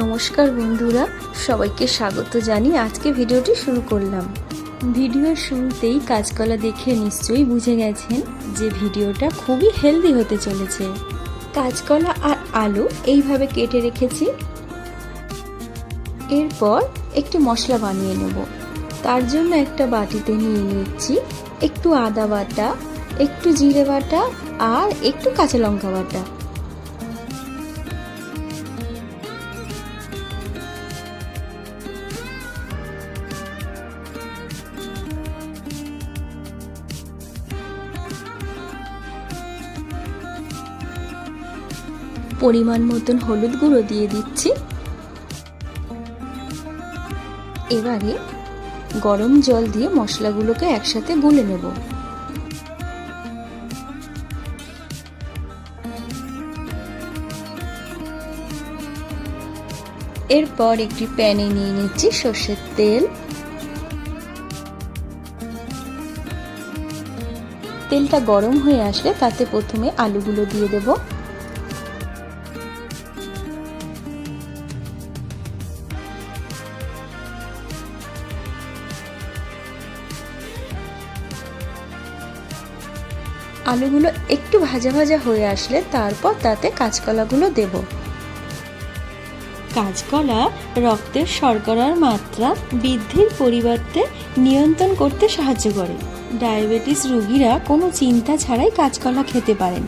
নমস্কার বন্ধুরা, সবাইকে স্বাগত জানিয়ে আজকে ভিডিওটি শুরু করলাম। ভিডিওর শুরুতেই কাঁচকলা দেখে নিশ্চয়ই বুঝে গেছেন যে ভিডিওটা খুবই হেলদি হতে চলেছে। কাঁচকলা আর আলু এইভাবে কেটে রেখেছি। এরপর একটি মশলা বানিয়ে নেব। তার জন্য একটা বাটিতে নিয়ে নিচ্ছি একটু আদা বাটা, একটু জিরে বাটা আর একটু কাঁচা লঙ্কা বাটা। পরিমাণ মতন হলুদ গুঁড়ো দিয়ে দিচ্ছি। এবারে গরম জল দিয়ে মশলাগুলোকে একসাথে গুলে নেব। এরপর একটি প্যানে নিয়ে নিচ্ছি সর্ষের তেল। তেলটা গরম হয়ে আসলে তাতে প্রথমে আলুগুলো দিয়ে দেব। আলুগুলো একটু ভাজা ভাজা হয়ে আসলে তারপর তাতে কাঁচকলাগুলো দেব। কাঁচকলা রক্তের শর্করার মাত্রা বৃদ্ধির পরিবর্তে নিয়ন্ত্রণ করতে সাহায্য করে। ডায়াবেটিস রোগীরা কোনো চিন্তা ছাড়াই কাঁচকলা খেতে পারেন।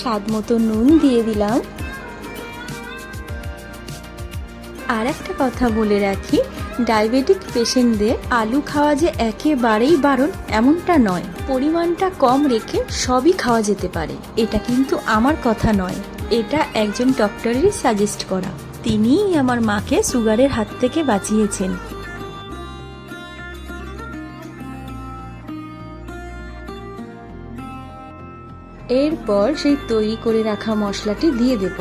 স্বাদ মতো নুন দিয়ে দিলাম। আর একটা কথা বলে রাখি, ডায়াবেটিক পেশেন্টদের আলু খাওয়া যে একেবারেই বারণ এমনটা নয়। পরিমাণটা কম রেখে সবই খাওয়া যেতে পারে। এটা কিন্তু আমার কথা নয়, এটা একজন ডক্টরেরই সাজেস্ট করা। তিনিই আমার মাকে সুগারের হাত থেকে বাঁচিয়েছেন। এরপর সেই তৈরি করে রাখা মশলাটি দিয়ে দেব।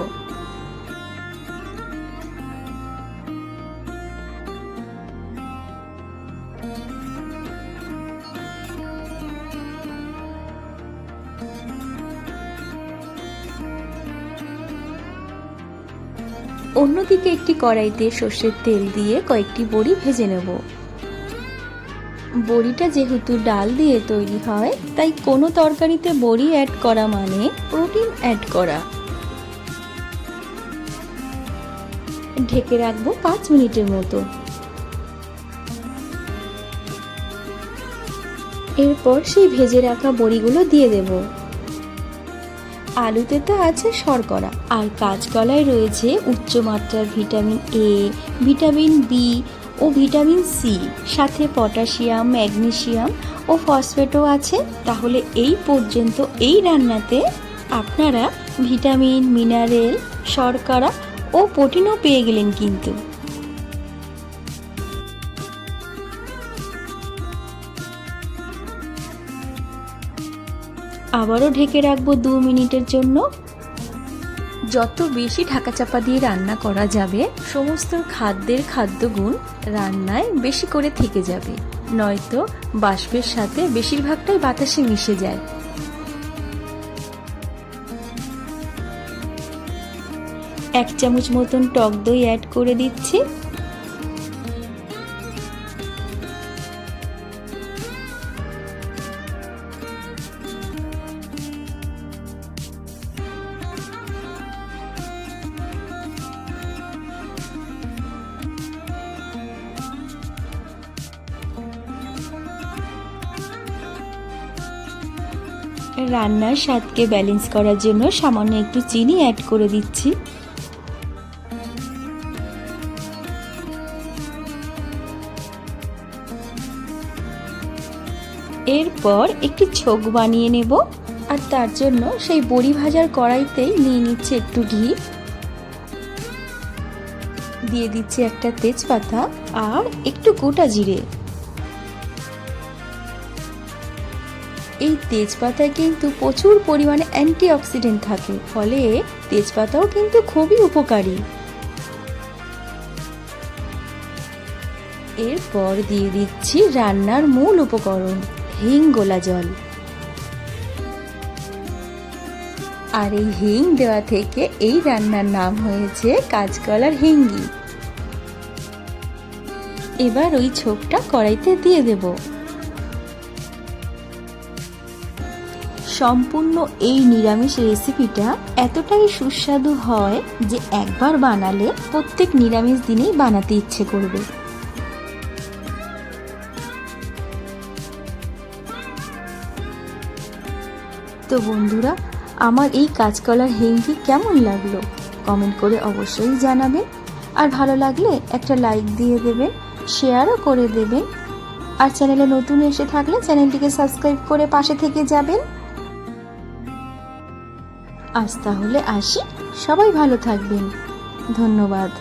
অন্যদিকে একটি কড়াইতে সর্ষের তেল দিয়ে কয়েকটি বড়ি ভেজে নেব। বড়িটা যেহেতু ডাল দিয়ে তৈরি হয়, তাই কোনো তরকারিতে বড়ি অ্যাড করা মানে প্রোটিন অ্যাড করা। ঢেকে রাখবো 5 মিনিটের মতো। এরপর সেই ভেজে রাখা বড়িগুলো দিয়ে দেব। আলুতে তো আছে শর্করা, আর কাঁচকলায় রয়েছে উচ্চমাত্রার ভিটামিন এ, ভিটামিন বি ও ভিটামিন সি, সাথে পটাশিয়াম, ম্যাগনেসিয়াম ও ফসফেটও আছে। তাহলে এই পর্যন্ত এই রান্নাতে আপনারা ভিটামিন, মিনারেল, শর্করা ও প্রোটিনও পেয়ে গেলেন। কিন্তু আবারও ঢেকে রাখবো 2 মিনিটের জন্য। যত বেশি ঢাকা চাপা দিয়ে রান্না করা যাবে, সমস্ত খাদ্যের খাদ্যগুণ রান্নায় বেশি করে থেকে যাবে, নয়তো বাষ্পের সাথে বেশিরভাগটাই বাতাসে মিশে যায়। এক চামচ মতন টক দই অ্যাড করে দিচ্ছি। রান্নার স্বাদকে ব্যালেন্স করার জন্য সামান্য একটু চিনি অ্যাড করে দিচ্ছি। এরপর একটি ছোক বানিয়ে নেব, আর তার জন্য সেই বড়ি ভাজার কড়াইতেই নিয়ে নিচ্ছে একটু ঘি, দিয়ে দিচ্ছি একটা তেজপাতা আর একটু গোটা জিরে। এই তেজপাতায় কিন্তু প্রচুর পরিমাণে অ্যান্টিঅক্সিডেন্ট থাকে, ফলে তেজপাতাও কিন্তু খুবই উপকারী। এরপর দিয়ে দিচ্ছি রান্নার মূল উপকরণ, হিং গোলা জল। আর এই হিং দেওয়া থেকে এই রান্নার নাম হয়েছে কাঁচকলার হিঙ্গি। এবার ওই ছোপটা কড়াইতে দিয়ে দেব। সম্পূর্ণ এই নিরামিষ রেসিপিটা এতটাই সুস্বাদু হয় যে একবার বানালে প্রত্যেক নিরামিষ দিনেই বানাতে ইচ্ছে করবে। তো বন্ধুরা, আমার এই কাঁচকলার হিঙ্গি কেমন লাগলো কমেন্ট করে অবশ্যই জানাবেন। আর ভালো লাগলে একটা লাইক দিয়ে দেবেন, শেয়ারও করে দেবেন। আর চ্যানেলে নতুন এসে থাকলে চ্যানেলটিকে সাবস্ক্রাইব করে পাশে থেকে যাবেন। আজ তাহলে আসি, সবাই ভালো থাকবেন। ধন্যবাদ।